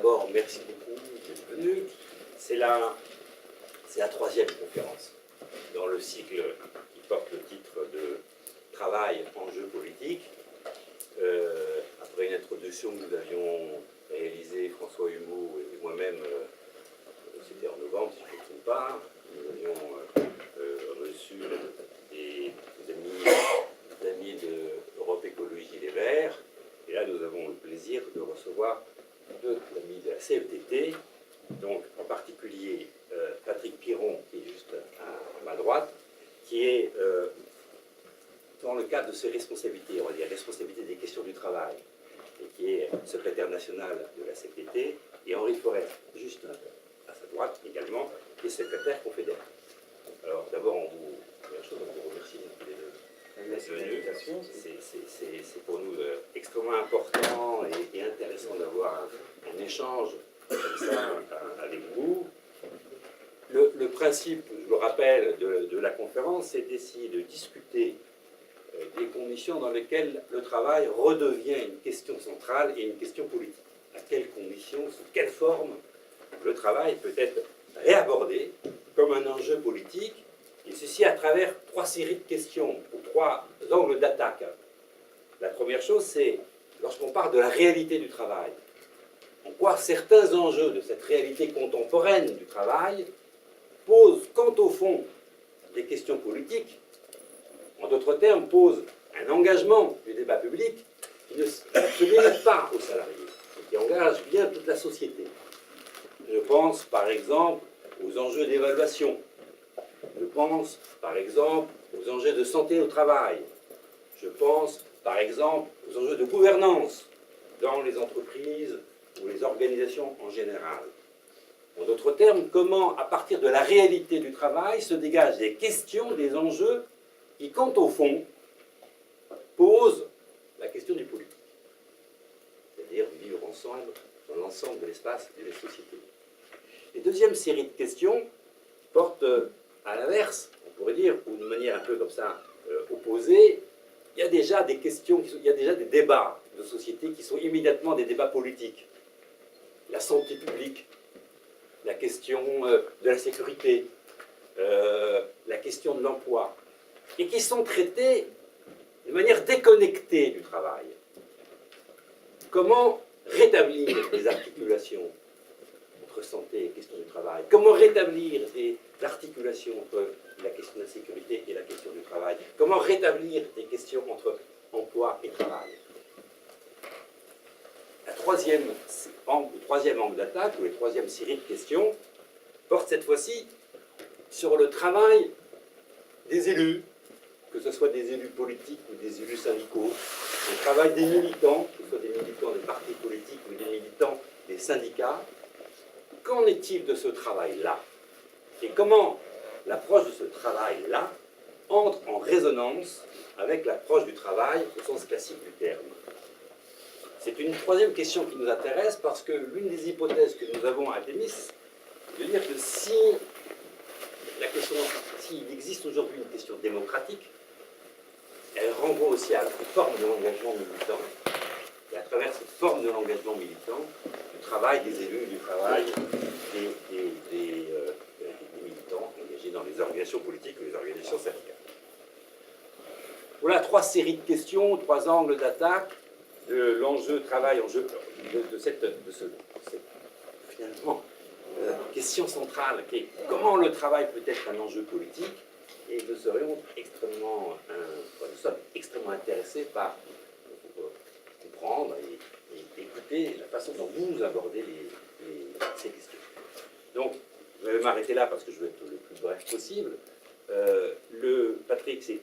d'abord, merci beaucoup d'être venu. C'est la troisième conférence dans le cycle qui porte le titre de Travail, enjeux politiques. Après une introduction que nous avions réalisée, François Humeau et moi-même, c'était en novembre, si je ne me trompe pas, nous avions reçu des amis de Europe Écologie Les Verts. Et là, nous avons le plaisir de recevoir deux amis de la CFDT, donc en particulier Patrick Piron, qui est juste à ma droite, qui est dans le cadre de ses responsabilités, on va dire responsabilités des questions du travail, et qui est secrétaire national de la CFDT, et Henri Forest, juste à sa droite également, qui est secrétaire confédéral. Alors d'abord, on vous remercie tous les deux. C'est pour nous extrêmement important et intéressant d'avoir un échange comme ça avec vous. Le principe, je le rappelle, de la conférence, c'est d'essayer de discuter des conditions dans lesquelles le travail redevient une question centrale et une question politique. À quelles conditions, sous quelle forme le travail peut être réabordé comme un enjeu politique, et ceci à travers trois séries de questions, ou trois angles d'attaque. La première chose, c'est lorsqu'on parle de la réalité du travail, en quoi certains enjeux de cette réalité contemporaine du travail posent, quant au fond, des questions politiques, en d'autres termes, posent un engagement du débat public qui ne se limite pas aux salariés, et qui engage bien toute la société. Je pense, par exemple, aux enjeux d'évaluation. Je pense, par exemple, aux enjeux de santé au travail. Je pense, par exemple, aux enjeux de gouvernance dans les entreprises ou les organisations en général. En d'autres termes, comment, à partir de la réalité du travail, se dégagent des questions, des enjeux qui, quant au fond, posent la question du politique. C'est-à-dire vivre ensemble dans l'ensemble de l'espace et des sociétés. Et deuxième série de questions porte à l'inverse, on pourrait dire, ou d'une manière un peu comme ça opposée, il y a déjà des questions, il y a déjà des débats de société qui sont immédiatement des débats politiques. La santé publique, la question de la sécurité, la question de l'emploi, et qui sont traités de manière déconnectée du travail. Comment rétablir les articulations entre santé et question du travail? Comment rétablir des articulations entre la question de la sécurité et la question du travail? Comment rétablir des questions entre emploi et travail? Le troisième angle d'attaque, ou la troisième série de questions, porte cette fois-ci sur le travail des élus, que ce soit des élus politiques ou des élus syndicaux, le travail des militants, que ce soit des militants des partis politiques ou des militants des syndicats. Qu'en est-il de ce travail-là? Et comment l'approche de ce travail-là entre en résonance avec l'approche du travail au sens classique du terme? C'est une troisième question qui nous intéresse parce que l'une des hypothèses que nous avons à Thémis, c'est de dire que s'il existe aujourd'hui une question démocratique, elle renvoie aussi à une forme de l'engagement militant, et à travers cette forme de l'engagement militant, du travail des élus, du travail des militants engagés dans les organisations politiques ou les organisations syndicales. Voilà trois séries de questions, trois angles d'attaque de l'enjeu travail, de cette finalement question centrale qui est comment le travail peut être un enjeu politique, et nous sommes extrêmement intéressés par comprendre et écouter la façon dont vous abordez ces questions. Donc, je vais m'arrêter là parce que je vais être le plus bref possible. Patrick, tu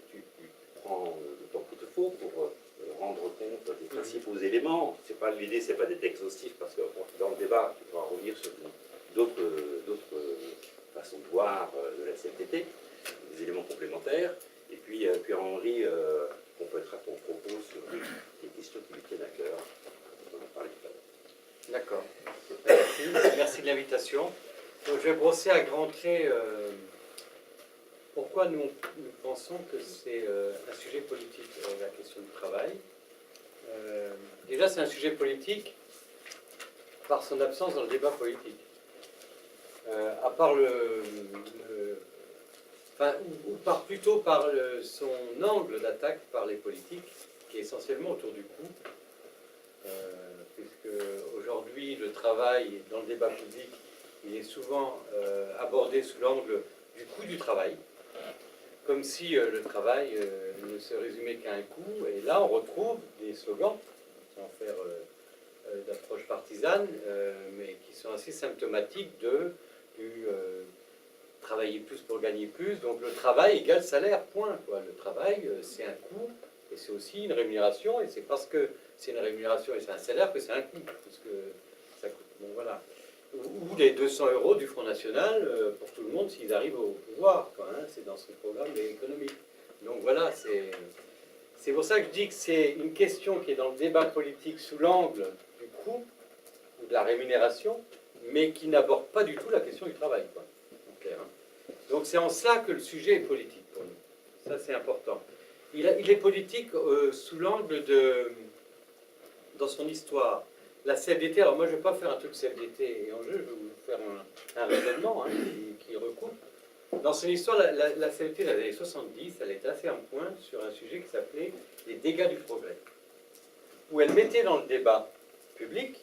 prends le temps qu'il te faut pour rendre compte des principaux éléments. L'idée, ce n'est pas d'être exhaustif parce que dans le débat, tu pourras revenir sur d'autres façons de voir de la CFDT, des éléments complémentaires. Et puis Henri complétera ton propos sur les questions qui lui tiennent à cœur. On en parlait tout à l'heure. D'accord. Merci de l'invitation. Donc, je vais brosser à grands traits pourquoi nous pensons que c'est un sujet politique, la question du travail. Déjà, c'est un sujet politique par son absence dans le débat politique. À part enfin, plutôt par son angle d'attaque par les politiques, qui est essentiellement autour du coût, puisque aujourd'hui le travail dans le débat public, il est souvent abordé sous l'angle du coût du travail, comme si le travail ne se résumait qu'à un coût. Et là, on retrouve des slogans, sans faire d'approche partisane, mais qui sont assez symptomatiques du travailler plus pour gagner plus. Donc le travail égale salaire, point, quoi. Le travail, c'est un coût, et c'est aussi une rémunération, et c'est parce que c'est une rémunération et c'est un salaire que c'est un coût, parce que ça coûte. Bon, voilà. Ou les 200 € du Front National pour tout le monde s'ils arrivent au pouvoir, quoi, hein. C'est dans son programme économique. Donc voilà, c'est pour ça que je dis que c'est une question qui est dans le débat politique sous l'angle du coût ou de la rémunération, mais qui n'aborde pas du tout la question du travail, quoi, en clair, hein. Donc c'est en cela que le sujet est politique pour nous. Ça, c'est important. Il est politique sous l'angle de... dans son histoire. La CFDT, alors moi je ne vais pas faire un truc CFDT et enjeu, je vais vous faire un raisonnement, hein, qui recoupe. Dans son histoire, la CFDT, dans les années 70, elle était assez en point sur un sujet qui s'appelait les dégâts du progrès, où elle mettait dans le débat public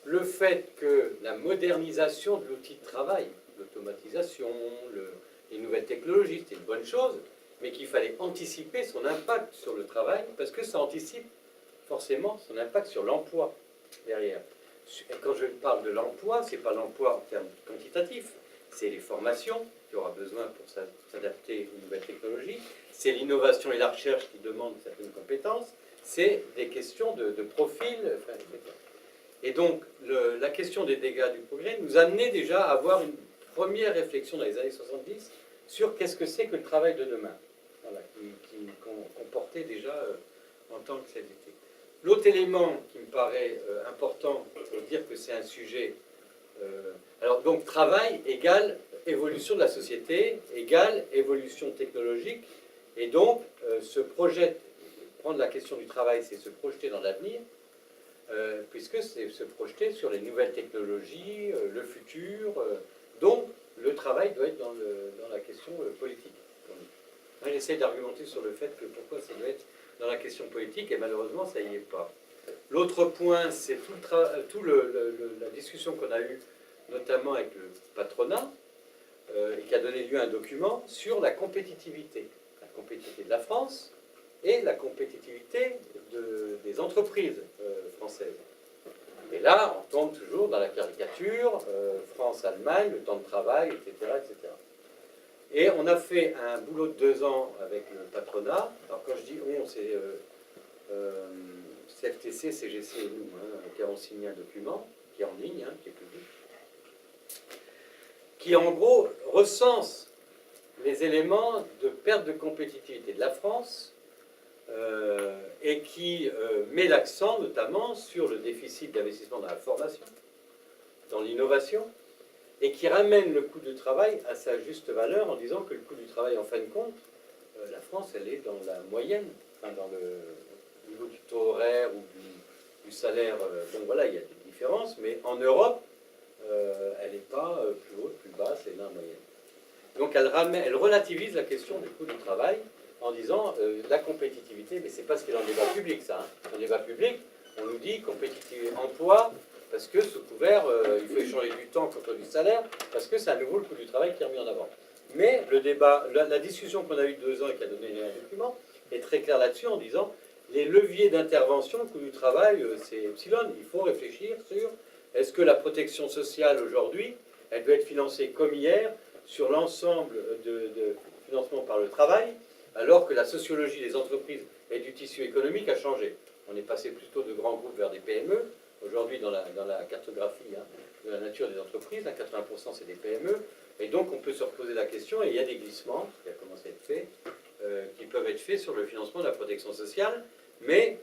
le fait que la modernisation de l'outil de travail, l'automatisation, les nouvelles technologies, c'était une bonne chose, mais qu'il fallait anticiper son impact sur le travail, parce que ça anticipe forcément son impact sur l'emploi derrière. Et quand je parle de l'emploi, ce n'est pas l'emploi en termes quantitatifs, c'est les formations qu'il y aura besoin pour s'adapter aux nouvelles technologies, c'est l'innovation et la recherche qui demandent certaines compétences, c'est des questions de profil, enfin, etc. Et donc, la question des dégâts du progrès nous amenait déjà à avoir une première réflexion dans les années 70 sur qu'est-ce que c'est que le travail de demain, voilà, qu'on portait déjà en tant que CFDT. L'autre élément qui me paraît important pour dire que c'est un sujet... alors donc, travail égale évolution de la société, égale évolution technologique, et donc prendre la question du travail, c'est se projeter dans l'avenir, puisque c'est se projeter sur les nouvelles technologies, le futur, donc le travail doit être dans la question politique. Moi, j'essaie d'argumenter sur le fait que pourquoi ça doit être dans la question politique, et malheureusement, ça n'y est pas. L'autre point, c'est la discussion qu'on a eue, notamment avec le patronat, et qui a donné lieu à un document sur la compétitivité de la France et la compétitivité des entreprises françaises. Et là, on tombe toujours dans la caricature, France-Allemagne, le temps de travail, etc., etc. Et on a fait un boulot de 2 ans avec le patronat. Alors quand je dis on, c'est CFTC, CGC et nous, hein, qui avons signé un document, qui est en ligne, hein, qui est public, qui en gros recense les éléments de perte de compétitivité de la France, et qui met l'accent notamment sur le déficit d'investissement dans la formation, dans l'innovation, et qui ramène le coût du travail à sa juste valeur en disant que le coût du travail, en fin de compte, la France, elle est dans la moyenne, enfin dans le niveau du taux horaire ou du salaire. Bon, voilà, il y a des différences, mais en Europe, elle n'est pas plus haute, plus basse, elle est dans la moyenne. Donc elle relativise la question du coût du travail en disant la compétitivité, mais c'est pas ce qui est dans le débat public, ça. Hein. Dans le débat public, on nous dit compétitivité emploi, parce que sous couvert, il faut échanger du temps contre du salaire, parce que c'est à nouveau le coût du travail qui est remis en avant. Mais le débat, la discussion qu'on a eue de 2 ans et qui a donné un document, est très claire là-dessus en disant les leviers d'intervention, le coût du travail, c'est epsilon. Il faut réfléchir sur est-ce que la protection sociale aujourd'hui, elle doit être financée comme hier sur l'ensemble de financement par le travail, alors que la sociologie des entreprises et du tissu économique a changé. On est passé plutôt de grands groupes vers des PME. Aujourd'hui, dans la cartographie, hein, de la nature des entreprises, 80% c'est des PME. Et donc, on peut se reposer la question, et il y a des glissements qui a commencé à être faits, qui peuvent être faits sur le financement de la protection sociale. Mais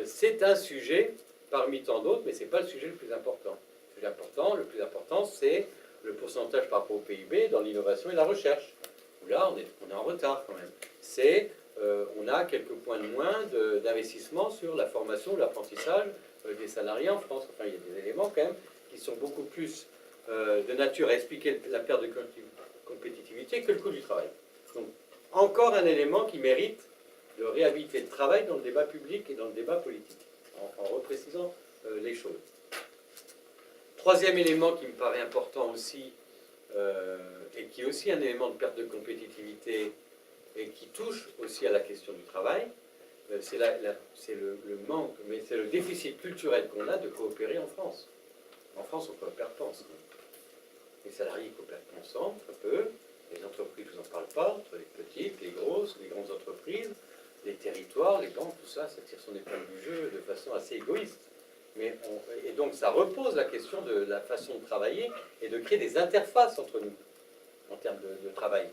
c'est un sujet parmi tant d'autres, mais ce n'est pas le sujet le plus important. Le plus important, c'est le pourcentage par rapport au PIB dans l'innovation et la recherche. Où là, on est en retard quand même. On a quelques points de moins d'investissement sur la formation ou l'apprentissage des salariés en France. Enfin, il y a des éléments quand même qui sont beaucoup plus de nature à expliquer la perte de compétitivité que le coût du travail. Donc, encore un élément qui mérite de réhabiliter le travail dans le débat public et dans le débat politique, en reprécisant les choses. Troisième élément qui me paraît important aussi, et qui est aussi un élément de perte de compétitivité, et qui touche aussi à la question du travail, c'est le manque, mais c'est le déficit culturel qu'on a de coopérer en France. En France, on ne coopère pas ensemble. Les salariés coopèrent ensemble, très peu. Les entreprises, je ne vous en parle pas, entre les petites, les grosses, les grandes entreprises, les territoires, les banques, tout ça, ça tire son épingle du jeu de façon assez égoïste. Et donc ça repose la question de la façon de travailler et de créer des interfaces entre nous en termes de travail.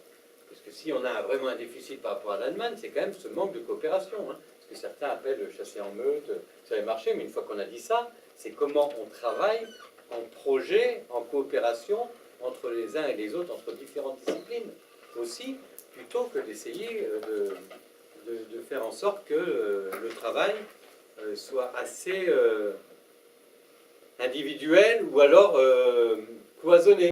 Parce que si on a vraiment un déficit par rapport à l'Allemagne, c'est quand même ce manque de coopération. Hein, ce que certains appellent chasser en meute sur les marchés, mais une fois qu'on a dit ça, c'est comment on travaille en projet, en coopération entre les uns et les autres, entre différentes disciplines aussi, plutôt que d'essayer de faire en sorte que le travail soit assez individuel ou alors cloisonné.